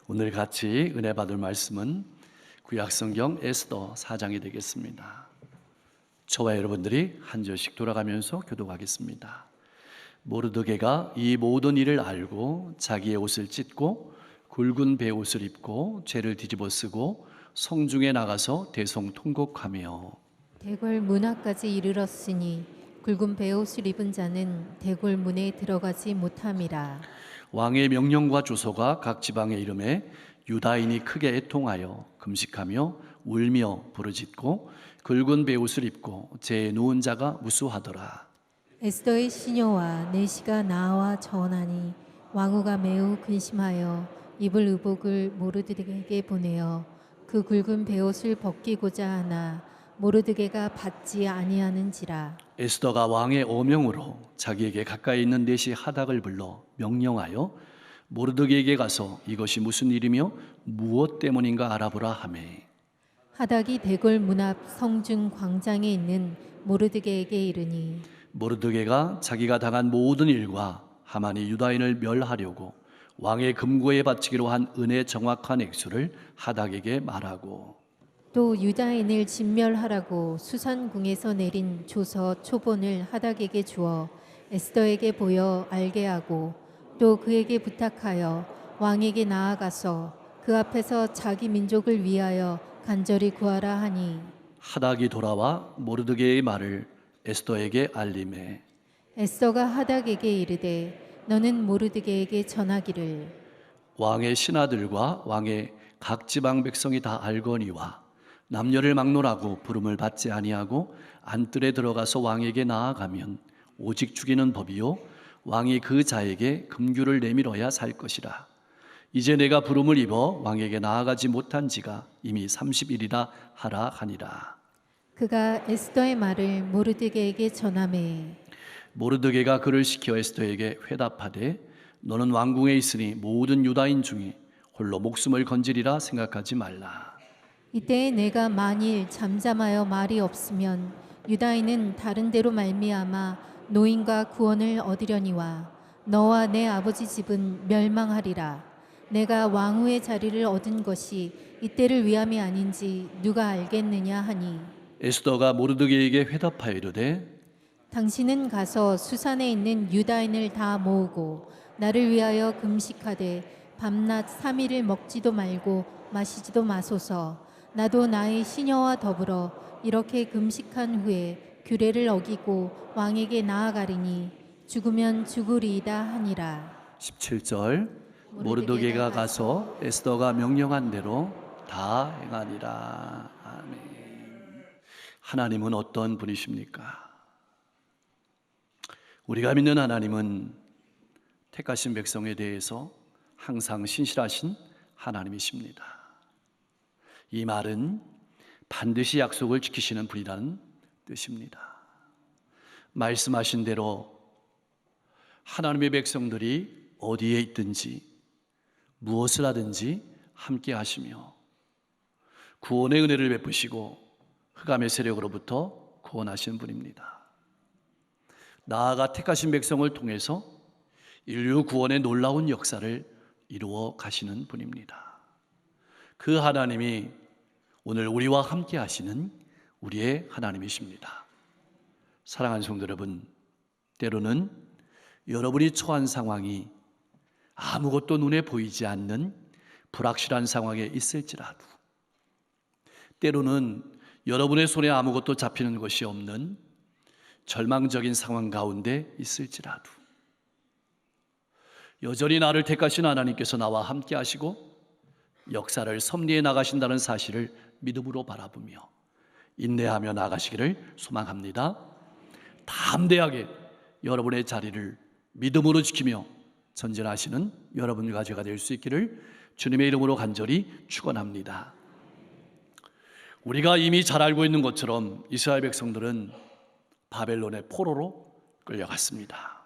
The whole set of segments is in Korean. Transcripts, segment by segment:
오늘 같이 은혜 받을 말씀은 구약성경 에스더 4장이 되겠습니다. 저와 여러분들이 한 절씩 돌아가면서 교독하겠습니다. 모르드게가 이 모든 일을 알고 자기의 옷을 찢고 굵은 베옷을 입고 죄를 뒤집어 쓰고 성중에 나가서 대성통곡하며 대궐 문 앞까지 이르렀으니 굵은 베옷을 입은 자는 대궐 문에 들어가지 못함이라. 왕의 명령과 주소가 각 지방에 이름에 유다인이 크게 애통하여 금식하며 울며 부르짖고 굵은 베옷을 입고 재에 누운 자가 무수하더라. 에스더의 시녀와 내시가 나와 전하니 왕후가 매우 근심하여 입을 의복을 모르드게에게 보내어 그 굵은 베옷을 벗기고자 하나 모르드게가 받지 아니하는지라. 에스더가 왕의 어명으로 자기에게 가까이 있는 내시 하닥을 불러 명령하여 모르드게에게 가서 이것이 무슨 일이며 무엇 때문인가 알아보라 하매 하닥이 대궐 문 앞 성중 광장에 있는 모르드게에게 이르니 모르드게가 자기가 당한 모든 일과 하만이 유다인을 멸하려고 왕의 금고에 바치기로 한 은의 정확한 액수를 하닥에게 말하고 또 유다인을 진멸하라고 수산궁에서 내린 조서 초본을 하닥에게 주어 에스더에게 보여 알게 하고 또 그에게 부탁하여 왕에게 나아가서 그 앞에서 자기 민족을 위하여 간절히 구하라 하니 하닥이 돌아와 모르드게의 말을 에스더에게 알림해 에스더가 하닥에게 이르되 너는 모르드게에게 전하기를 왕의 신하들과 왕의 각 지방 백성이 다 알거니와 남녀를 막론하고 부름을 받지 아니하고 안뜰에 들어가서 왕에게 나아가면 오직 죽이는 법이요 왕이 그 자에게 금규를 내밀어야 살 것이라. 이제 내가 부름을 입어 왕에게 나아가지 못한 지가 이미 30일이라 하라 하니라. 그가 에스더의 말을 모르드게에게 전하매 모르드게가 그를 시켜 에스더에게 회답하되 너는 왕궁에 있으니 모든 유다인 중에 홀로 목숨을 건지리라 생각하지 말라. 이때에 내가 만일 잠잠하여 말이 없으면 유다인은 다른 데로 말미암아 노인과 구원을 얻으려니와 너와 내 아버지 집은 멸망하리라. 내가 왕후의 자리를 얻은 것이 이때를 위함이 아닌지 누가 알겠느냐 하니 에스더가 모르드게에게 회답하여 이르되 당신은 가서 수산에 있는 유다인을 다 모으고 나를 위하여 금식하되 밤낮 3일을 먹지도 말고 마시지도 마소서. 나도 나의 시녀와 더불어 이렇게 금식한 후에 규례를 어기고 왕에게 나아가리니 죽으면 죽으리이다 하니라. 17절 모르드게가 가서 에스더가 명령한 대로 다 행하니라. 아멘. 하나님은 어떤 분이십니까? 우리가 믿는 하나님은 택하신 백성에 대해서 항상 신실하신 하나님이십니다. 이 말은 반드시 약속을 지키시는 분이라는 뜻입니다. 말씀하신 대로 하나님의 백성들이 어디에 있든지 무엇을 하든지 함께 하시며 구원의 은혜를 베푸시고 흑암의 세력으로부터 구원하시는 분입니다. 나아가 택하신 백성을 통해서 인류 구원의 놀라운 역사를 이루어 가시는 분입니다. 그 하나님이 오늘 우리와 함께 하시는 우리의 하나님이십니다. 사랑하는 성도 여러분, 때로는 여러분이 처한 상황이 아무것도 눈에 보이지 않는 불확실한 상황에 있을지라도, 때로는 여러분의 손에 아무것도 잡히는 것이 없는 절망적인 상황 가운데 있을지라도 여전히 나를 택하신 하나님께서 나와 함께 하시고 역사를 섭리해 나가신다는 사실을 믿음으로 바라보며 인내하며 나가시기를 소망합니다. 담대하게 여러분의 자리를 믿음으로 지키며 전진하시는 여러분과 제가 될 수 있기를 주님의 이름으로 간절히 축원합니다. 우리가 이미 잘 알고 있는 것처럼 이스라엘 백성들은 바벨론의 포로로 끌려갔습니다.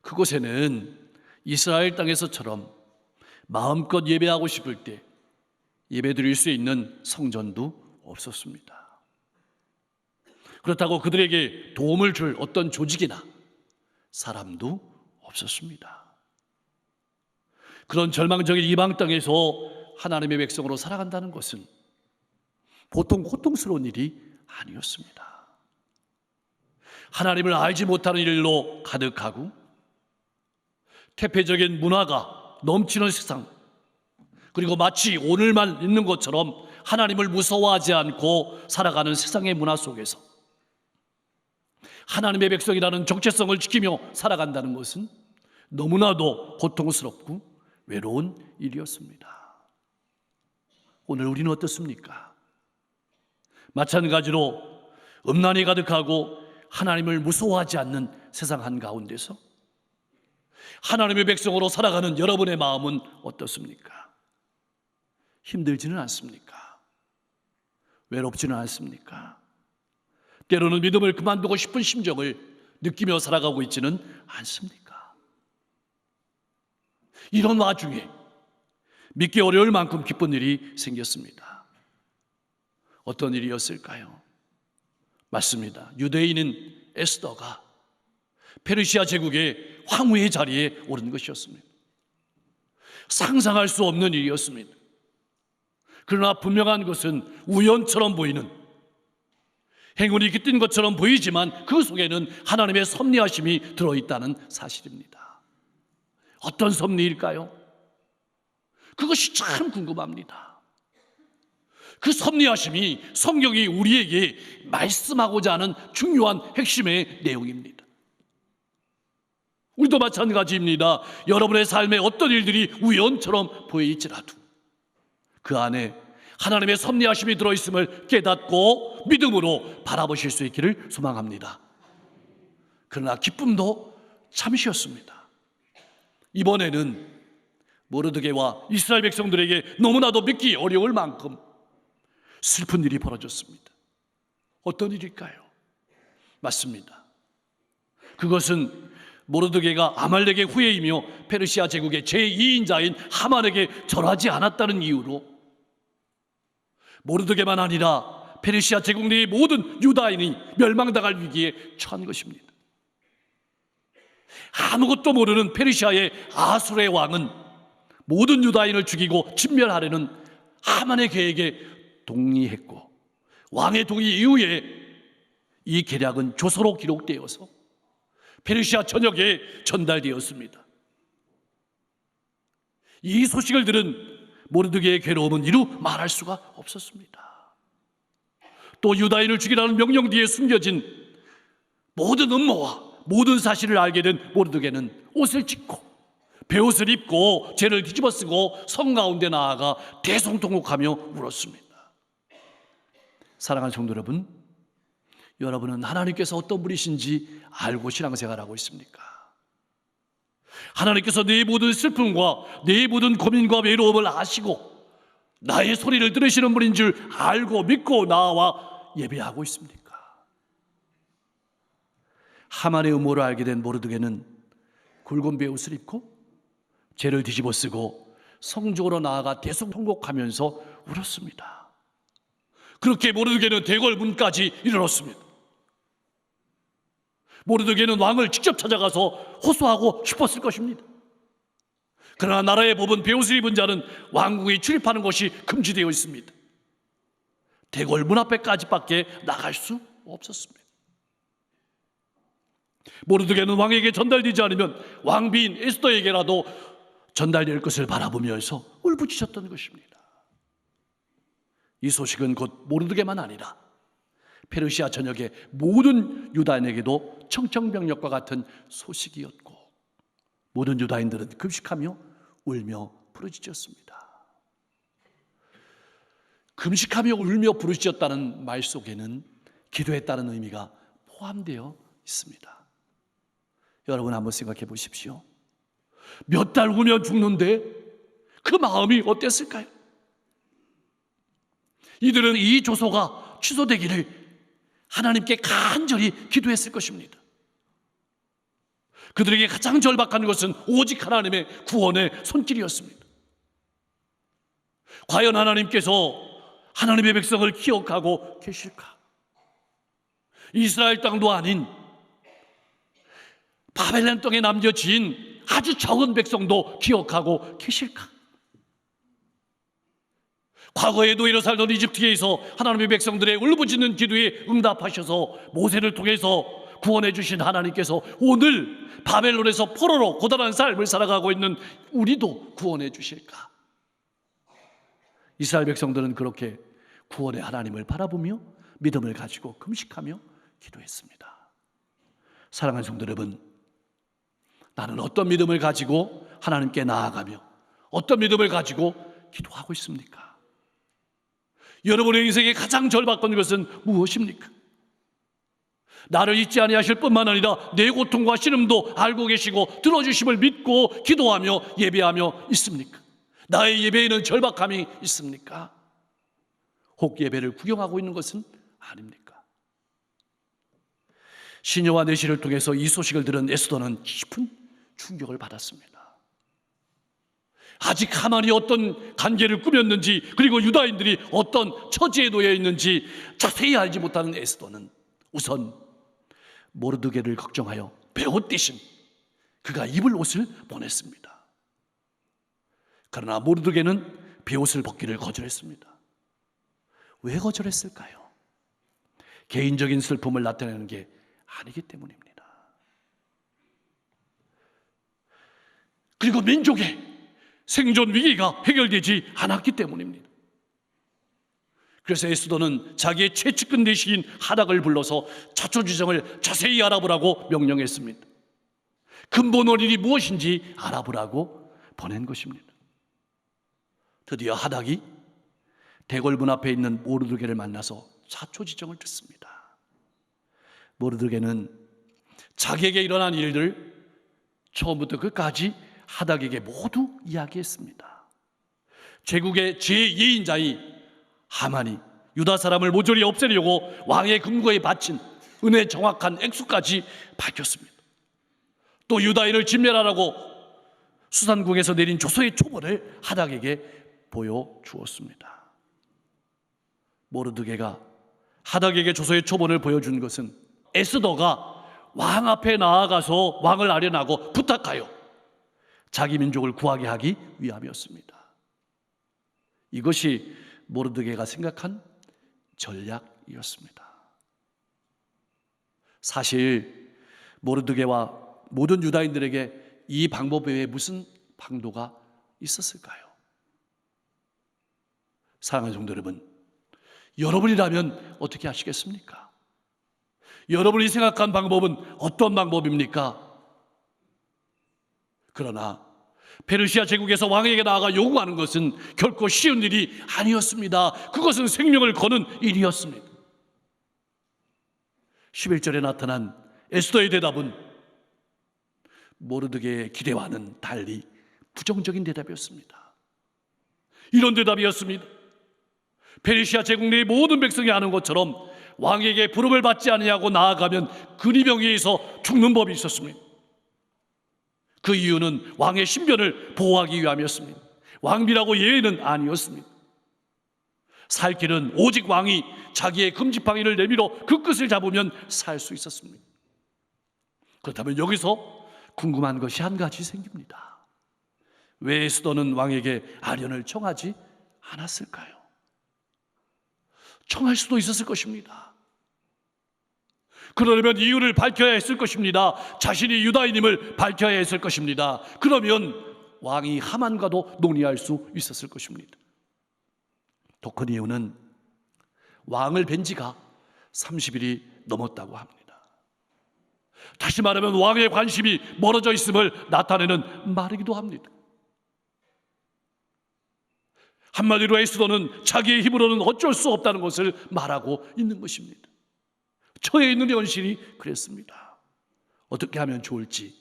그곳에는 이스라엘 땅에서처럼 마음껏 예배하고 싶을 때 예배 드릴 수 있는 성전도 없었습니다. 그렇다고 그들에게 도움을 줄 어떤 조직이나 사람도 없었습니다. 그런 절망적인 이방 땅에서 하나님의 백성으로 살아간다는 것은 보통 고통스러운 일이 아니었습니다. 하나님을 알지 못하는 일로 가득하고 태폐적인 문화가 넘치는 세상, 그리고 마치 오늘만 있는 것처럼 하나님을 무서워하지 않고 살아가는 세상의 문화 속에서 하나님의 백성이라는 정체성을 지키며 살아간다는 것은 너무나도 고통스럽고 외로운 일이었습니다. 오늘 우리는 어떻습니까? 마찬가지로 음란이 가득하고 하나님을 무서워하지 않는 세상 한가운데서 하나님의 백성으로 살아가는 여러분의 마음은 어떻습니까? 힘들지는 않습니까? 외롭지는 않습니까? 때로는 믿음을 그만두고 싶은 심정을 느끼며 살아가고 있지는 않습니까? 이런 와중에 믿기 어려울 만큼 기쁜 일이 생겼습니다. 어떤 일이었을까요? 맞습니다. 유대인인 에스더가 페르시아 제국의 황후의 자리에 오른 것이었습니다. 상상할 수 없는 일이었습니다. 그러나 분명한 것은 우연처럼 보이는, 행운이 깃든 것처럼 보이지만 그 속에는 하나님의 섭리하심이 들어있다는 사실입니다. 어떤 섭리일까요? 그것이 참 궁금합니다. 그 섭리하심이 성경이 우리에게 말씀하고자 하는 중요한 핵심의 내용입니다. 우리도 마찬가지입니다. 여러분의 삶에 어떤 일들이 우연처럼 보일지라도 그 안에 하나님의 섭리하심이 들어있음을 깨닫고 믿음으로 바라보실 수 있기를 소망합니다. 그러나 기쁨도 잠시였습니다. 이번에는 모르드게와 이스라엘 백성들에게 너무나도 믿기 어려울 만큼 슬픈 일이 벌어졌습니다. 어떤 일일까요? 맞습니다. 그것은 모르드게가 아말렉의 후예이며 페르시아 제국의 제2인자인 하만에게 절하지 않았다는 이유로 모르드게만 아니라 페르시아 제국 내의 모든 유다인이 멸망당할 위기에 처한 것입니다. 아무것도 모르는 페르시아의 아수르의 왕은 모든 유다인을 죽이고 진멸하려는 하만의 계획에 동의했고, 왕의 동의 이후에 이 계략은 조서로 기록되어서 페르시아 전역에 전달되었습니다. 이 소식을 들은 모르드게의 괴로움은 이루 말할 수가 없었습니다. 또 유다인을 죽이라는 명령 뒤에 숨겨진 모든 음모와 모든 사실을 알게 된 모르드게는 옷을 찢고 베옷을 입고 죄를 뒤집어 쓰고 성 가운데 나아가 대성통곡하며 울었습니다. 사랑하는 성도 여러분, 여러분은 하나님께서 어떤 분이신지 알고 신앙생활하고 있습니까? 하나님께서 내 모든 슬픔과 내 모든 고민과 외로움을 아시고 나의 소리를 들으시는 분인 줄 알고 믿고 나와 예배하고 있습니까? 하만의 음모를 알게 된 모르드게는 굵은 베옷을 입고 죄를 뒤집어 쓰고 성중으로 나아가 대성통곡하면서 울었습니다. 그렇게 모르드게는 대궐 문까지 이르렀습니다. 모르드게는 왕을 직접 찾아가서 호소하고 싶었을 것입니다. 그러나 나라의 법은 베옷을 입은 자는 왕궁에 출입하는 것이 금지되어 있습니다. 대궐 문 앞에까지밖에 나갈 수 없었습니다. 모르드게는 왕에게 전달되지 않으면 왕비인 에스더에게라도 전달될 것을 바라보면서 울부짖었던 것입니다. 이 소식은 곧 모르드게만 아니라 페르시아 전역의 모든 유다인에게도 청천벽력과 같은 소식이었고, 모든 유다인들은 금식하며 울며 부르짖었습니다. 금식하며 울며 부르짖었다는 말 속에는 기도했다는 의미가 포함되어 있습니다. 여러분 한번 생각해 보십시오. 몇 달 후면 죽는데 그 마음이 어땠을까요? 이들은 이 조소가 취소되기를 하나님께 간절히 기도했을 것입니다. 그들에게 가장 절박한 것은 오직 하나님의 구원의 손길이었습니다. 과연 하나님께서 하나님의 백성을 기억하고 계실까? 이스라엘 땅도 아닌 바벨론 땅에 남겨진 아주 적은 백성도 기억하고 계실까? 과거에도 이로 살던 이집트에서 하나님의 백성들의 울부짖는 기도에 응답하셔서 모세를 통해서 구원해 주신 하나님께서 오늘 바벨론에서 포로로 고단한 삶을 살아가고 있는 우리도 구원해 주실까? 이스라엘 백성들은 그렇게 구원의 하나님을 바라보며 믿음을 가지고 금식하며 기도했습니다. 사랑하는 성도 여러분, 나는 어떤 믿음을 가지고 하나님께 나아가며 어떤 믿음을 가지고 기도하고 있습니까? 여러분의 인생의 가장 절박한 것은 무엇입니까? 나를 잊지 아니하실 뿐만 아니라 내 고통과 신음도 알고 계시고 들어주심을 믿고 기도하며 예배하며 있습니까? 나의 예배에는 절박함이 있습니까? 혹 예배를 구경하고 있는 것은 아닙니까? 시녀와 내시를 통해서 이 소식을 들은 에스더는 깊은 충격을 받았습니다. 아직 하만이 어떤 관계를 꾸몄는지, 그리고 유다인들이 어떤 처지에 놓여 있는지 자세히 알지 못하는 에스더는 우선 모르드게를 걱정하여 베옷 대신 그가 입을 옷을 보냈습니다. 그러나 모르드게는 베옷을 벗기를 거절했습니다. 왜 거절했을까요? 개인적인 슬픔을 나타내는 게 아니기 때문입니다. 그리고 민족의 생존 위기가 해결되지 않았기 때문입니다. 그래서 에스더는 자기의 최측근 대신 하닥을 불러서 자초지정을 자세히 알아보라고 명령했습니다. 근본 원인이 무엇인지 알아보라고 보낸 것입니다. 드디어 하닥이 대궐문 앞에 있는 모르드게를 만나서 자초지정을 듣습니다. 모르드게는 자기에게 일어난 일들 처음부터 끝까지 하닥에게 모두 이야기했습니다. 제국의 제2인자인 하만이 유다 사람을 모조리 없애려고 왕의 금고에 바친 은혜 정확한 액수까지 밝혔습니다. 또 유다인을 진멸하라고 수산궁에서 내린 조서의 초본을 하닥에게 보여주었습니다. 모르드게가 하닥에게 조서의 초본을 보여준 것은 에스더가 왕 앞에 나아가서 왕을 아련하고 부탁하여 자기 민족을 구하게 하기 위함이었습니다. 이것이 모르드게가 생각한 전략이었습니다. 사실 모르드게와 모든 유다인들에게 이 방법 외에 무슨 방도가 있었을까요? 사랑하는 성도 여러분, 여러분이라면 어떻게 하시겠습니까? 여러분이 생각한 방법은 어떤 방법입니까? 그러나 페르시아 제국에서 왕에게 나아가 요구하는 것은 결코 쉬운 일이 아니었습니다. 그것은 생명을 거는 일이었습니다. 11절에 나타난 에스더의 대답은 모르드게의 기대와는 달리 부정적인 대답이었습니다. 이런 대답이었습니다. 페르시아 제국 내의 모든 백성이 아는 것처럼 왕에게 부름을 받지 아니하고 나아가면 근위병에 의해서 죽는 법이 있었습니다. 그 이유는 왕의 신변을 보호하기 위함이었습니다. 왕비라고 예외는 아니었습니다. 살 길은 오직 왕이 자기의 금지팡이를 내밀어 그 끝을 잡으면 살 수 있었습니다. 그렇다면 여기서 궁금한 것이 한 가지 생깁니다. 왜 에스더는 왕에게 아련을 청하지 않았을까요? 청할 수도 있었을 것입니다. 그러려면 이유를 밝혀야 했을 것입니다. 자신이 유다인임을 밝혀야 했을 것입니다. 그러면 왕이 하만과도 논의할 수 있었을 것입니다. 더 큰 이유는 왕을 뵌 지가 30일이 넘었다고 합니다. 다시 말하면 왕의 관심이 멀어져 있음을 나타내는 말이기도 합니다. 한마디로 에스더는 자기의 힘으로는 어쩔 수 없다는 것을 말하고 있는 것입니다. 처해 있는 현실이 그랬습니다. 어떻게 하면 좋을지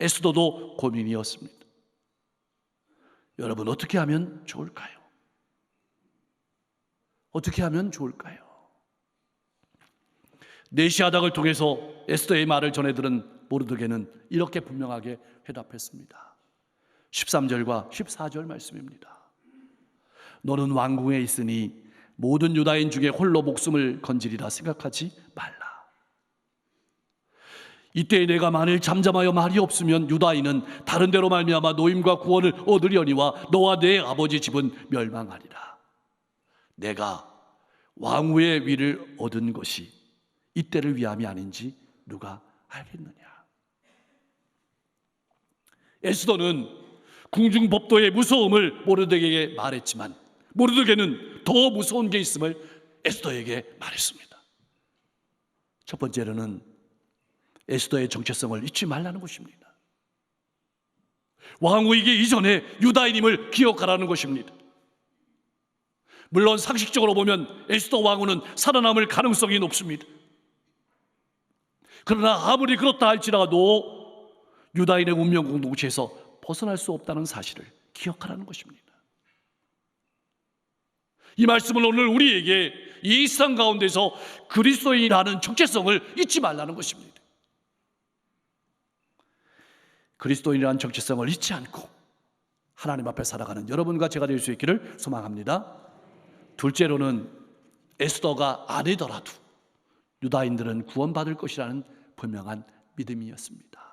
에스더도 고민이었습니다. 여러분, 어떻게 하면 좋을까요? 어떻게 하면 좋을까요? 내시 하닥을 통해서 에스더의 말을 전해들은 모르드게는 이렇게 분명하게 회답했습니다. 13절과 14절 말씀입니다. 너는 왕궁에 있으니 모든 유다인 중에 홀로 목숨을 건지리라 생각하지 말라. 이때 내가 만일 잠잠하여 말이 없으면 유다인은 다른 데로 말미암아 노임과 구원을 얻으려니와 너와 내 아버지 집은 멸망하리라. 내가 왕후의 위를 얻은 것이 이때를 위함이 아닌지 누가 알겠느냐. 에스더는 궁중법도의 무서움을 모르드게에게 말했지만 모르드게는 더 무서운 게 있음을 에스더에게 말했습니다. 첫 번째로는 에스더의 정체성을 잊지 말라는 것입니다. 왕후이기 이전에 유다인임을 기억하라는 것입니다. 물론 상식적으로 보면 에스더 왕후는 살아남을 가능성이 높습니다. 그러나 아무리 그렇다 할지라도 유다인의 운명 공동체에서 벗어날 수 없다는 사실을 기억하라는 것입니다. 이 말씀은 오늘 우리에게 이 세상 가운데서 그리스도인이라는 정체성을 잊지 말라는 것입니다. 그리스도인이라는 정체성을 잊지 않고 하나님 앞에 살아가는 여러분과 제가 될 수 있기를 소망합니다. 둘째로는 에스더가 아니더라도 유다인들은 구원받을 것이라는 분명한 믿음이었습니다.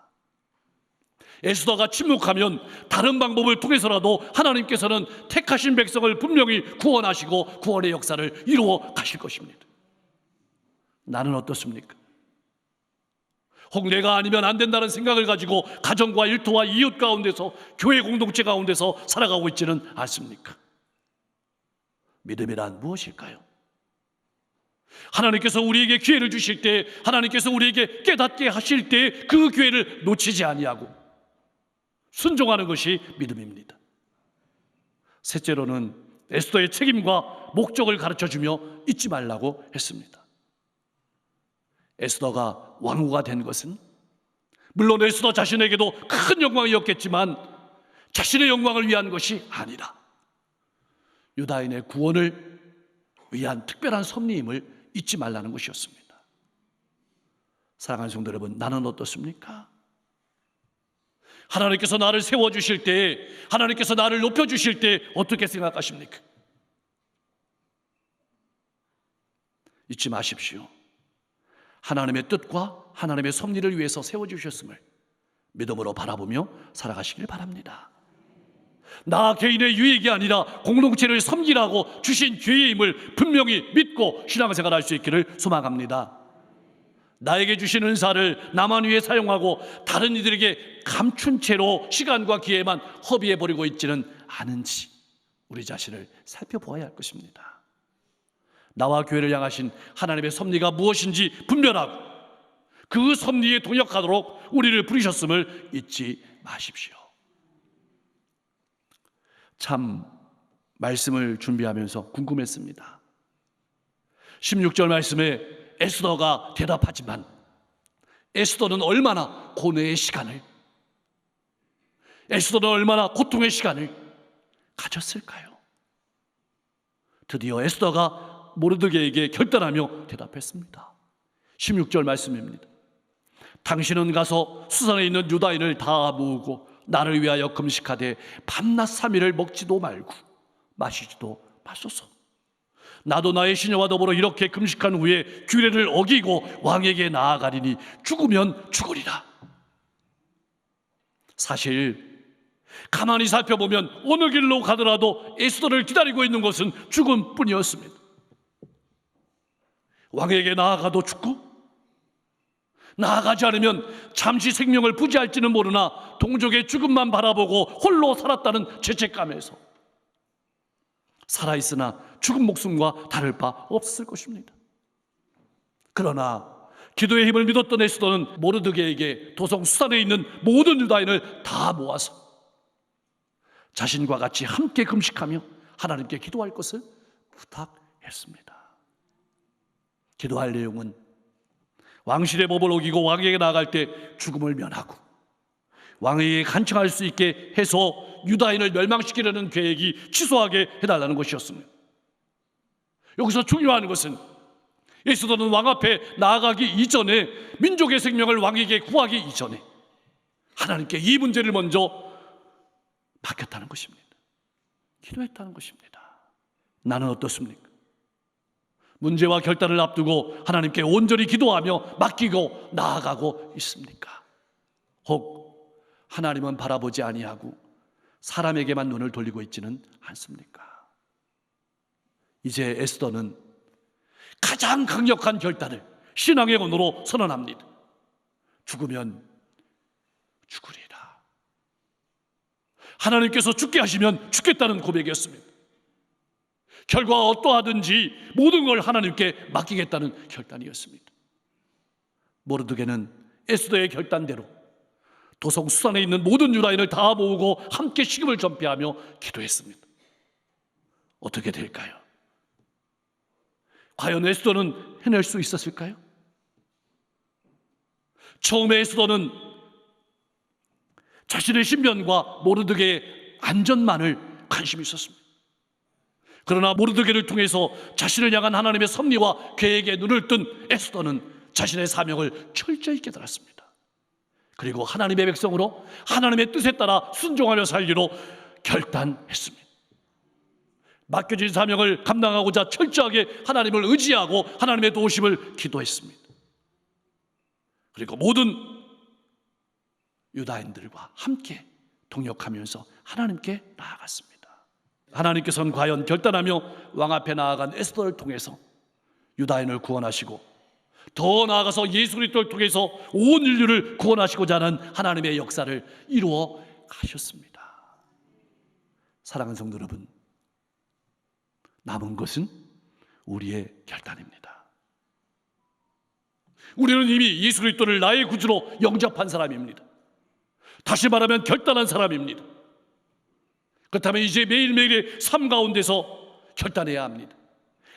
에스더가 침묵하면 다른 방법을 통해서라도 하나님께서는 택하신 백성을 분명히 구원하시고 구원의 역사를 이루어 가실 것입니다. 나는 어떻습니까? 혹 내가 아니면 안 된다는 생각을 가지고 가정과 일터와 이웃 가운데서 교회 공동체 가운데서 살아가고 있지는 않습니까? 믿음이란 무엇일까요? 하나님께서 우리에게 기회를 주실 때, 하나님께서 우리에게 깨닫게 하실 때 그 기회를 놓치지 아니하고 순종하는 것이 믿음입니다. 셋째로는 에스더의 책임과 목적을 가르쳐주며 잊지 말라고 했습니다. 에스더가 왕후가 된 것은 물론 에스더 자신에게도 큰 영광이었겠지만 자신의 영광을 위한 것이 아니라 유다인의 구원을 위한 특별한 섭리임을 잊지 말라는 것이었습니다. 사랑하는 성도 여러분, 나는 어떻습니까? 하나님께서 나를 세워주실 때, 하나님께서 나를 높여주실 때 어떻게 생각하십니까? 잊지 마십시오. 하나님의 뜻과 하나님의 섭리를 위해서 세워주셨음을 믿음으로 바라보며 살아가시길 바랍니다. 나 개인의 유익이 아니라 공동체를 섬기라고 주신 기회임을 분명히 믿고 신앙생활 할 수 있기를 소망합니다. 나에게 주신 은사를 나만 위해 사용하고 다른 이들에게 감춘 채로 시간과 기회만 허비해버리고 있지는 않은지 우리 자신을 살펴보아야 할 것입니다. 나와 교회를 향하신 하나님의 섭리가 무엇인지 분별하고 그 섭리에 동역하도록 우리를 부르셨음을 잊지 마십시오. 참 말씀을 준비하면서 궁금했습니다. 16절 말씀에 에스더가 대답하지만 에스더는 얼마나 고뇌의 시간을, 에스더는 얼마나 고통의 시간을 가졌을까요? 드디어 에스더가 모르드게에게 결단하며 대답했습니다. 16절 말씀입니다. 당신은 가서 수산에 있는 유다인을 다 모으고 나를 위하여 금식하되 밤낮 3일을 먹지도 말고 마시지도 마소서. 나도 나의 시녀와 더불어 이렇게 금식한 후에 규례를 어기고 왕에게 나아가리니 죽으면 죽으리라. 사실 가만히 살펴보면 어느 길로 가더라도 에스더를 기다리고 있는 것은 죽음뿐이었습니다. 왕에게 나아가도 죽고 나아가지 않으면 잠시 생명을 부지할지는 모르나 동족의 죽음만 바라보고 홀로 살았다는 죄책감에서 살아있으나 죽은 목숨과 다를 바 없을 것입니다. 그러나 기도의 힘을 믿었던 에스더는 모르드게에게 도성 수산에 있는 모든 유다인을 다 모아서 자신과 같이 함께 금식하며 하나님께 기도할 것을 부탁했습니다. 기도할 내용은 왕실의 법을 어기고 왕에게 나아갈 때 죽음을 면하고 왕에게 간청할 수 있게 해서 유다인을 멸망시키려는 계획이 취소하게 해달라는 것이었습니다. 여기서 중요한 것은 에스더는 왕 앞에 나아가기 이전에, 민족의 생명을 왕에게 구하기 이전에 하나님께 이 문제를 먼저 맡겼다는 것입니다. 기도했다는 것입니다. 나는 어떻습니까? 문제와 결단을 앞두고 하나님께 온전히 기도하며 맡기고 나아가고 있습니까? 혹 하나님은 바라보지 아니하고 사람에게만 눈을 돌리고 있지는 않습니까? 이제 에스더는 가장 강력한 결단을 신앙의 언어로 선언합니다. 죽으면 죽으리라. 하나님께서 죽게 하시면 죽겠다는 고백이었습니다. 결과가 어떠하든지 모든 걸 하나님께 맡기겠다는 결단이었습니다. 모르드게는 에스더의 결단대로 도성 수산에 있는 모든 유다인을 다 모으고 함께 식음을 전폐하며 기도했습니다. 어떻게 될까요? 과연 에스더는 해낼 수 있었을까요? 처음에 에스더는 자신의 신변과 모르드게의 안전만을 관심이 있었습니다. 그러나 모르드게를 통해서 자신을 향한 하나님의 섭리와 계획에 눈을 뜬 에스더는 자신의 사명을 철저히 깨달았습니다. 그리고 하나님의 백성으로 하나님의 뜻에 따라 순종하며 살기로 결단했습니다. 맡겨진 사명을 감당하고자 철저하게 하나님을 의지하고 하나님의 도우심을 기도했습니다. 그리고 모든 유다인들과 함께 동역하면서 하나님께 나아갔습니다. 하나님께서는 과연 결단하며 왕 앞에 나아간 에스더를 통해서 유다인을 구원하시고 더 나아가서 예수 그리스도를 통해서 온 인류를 구원하시고자 하는 하나님의 역사를 이루어 가셨습니다. 사랑하는 성도 여러분, 남은 것은 우리의 결단입니다. 우리는 이미 예수 그리스도를 나의 구주로 영접한 사람입니다. 다시 말하면 결단한 사람입니다. 그렇다면 이제 매일매일의 삶 가운데서 결단해야 합니다.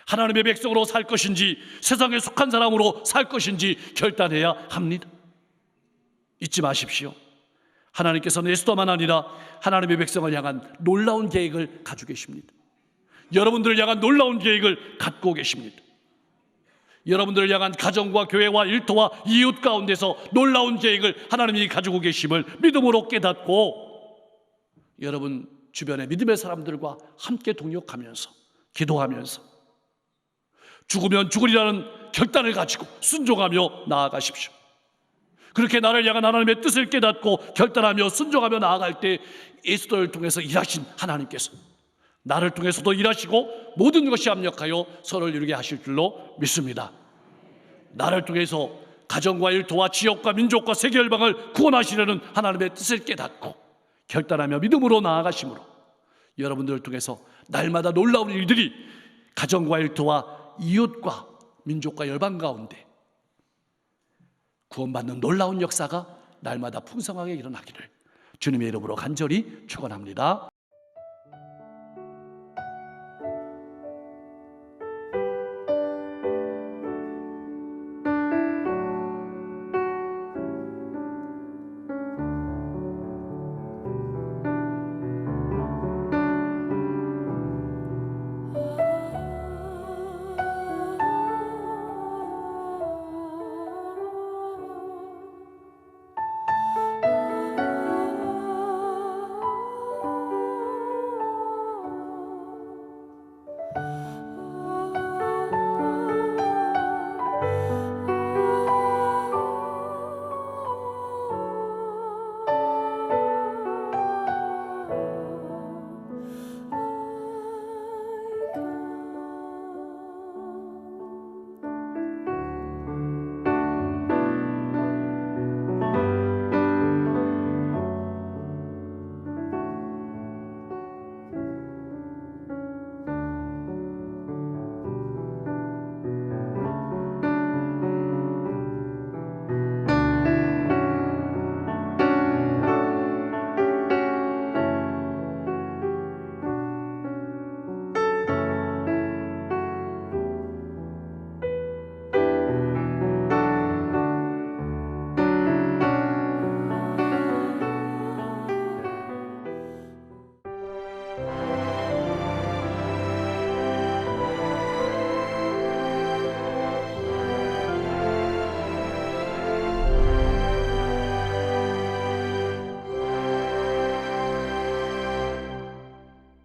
하나님의 백성으로 살 것인지 세상에 속한 사람으로 살 것인지 결단해야 합니다. 잊지 마십시오. 하나님께서는 에스더만 아니라 하나님의 백성을 향한 놀라운 계획을 가지고 계십니다. 여러분들을 향한 놀라운 계획을 갖고 계십니다. 여러분들을 향한 가정과 교회와 일터와 이웃 가운데서 놀라운 계획을 하나님이 가지고 계심을 믿음으로 깨닫고 여러분 주변의 믿음의 사람들과 함께 동역하면서 기도하면서 죽으면 죽으리라는 결단을 가지고 순종하며 나아가십시오. 그렇게 나를 향한 하나님의 뜻을 깨닫고 결단하며 순종하며 나아갈 때 에스더를 통해서 일하신 하나님께서 나를 통해서도 일하시고 모든 것이 합력하여 선을 이루게 하실 줄로 믿습니다. 나를 통해서 가정과 일터와 지역과 민족과 세계 열방을 구원하시려는 하나님의 뜻을 깨닫고 결단하며 믿음으로 나아가심으로 여러분들을 통해서 날마다 놀라운 일들이 가정과 일터와 이웃과 민족과 열방 가운데 구원받는 놀라운 역사가 날마다 풍성하게 일어나기를 주님의 이름으로 간절히 축원합니다.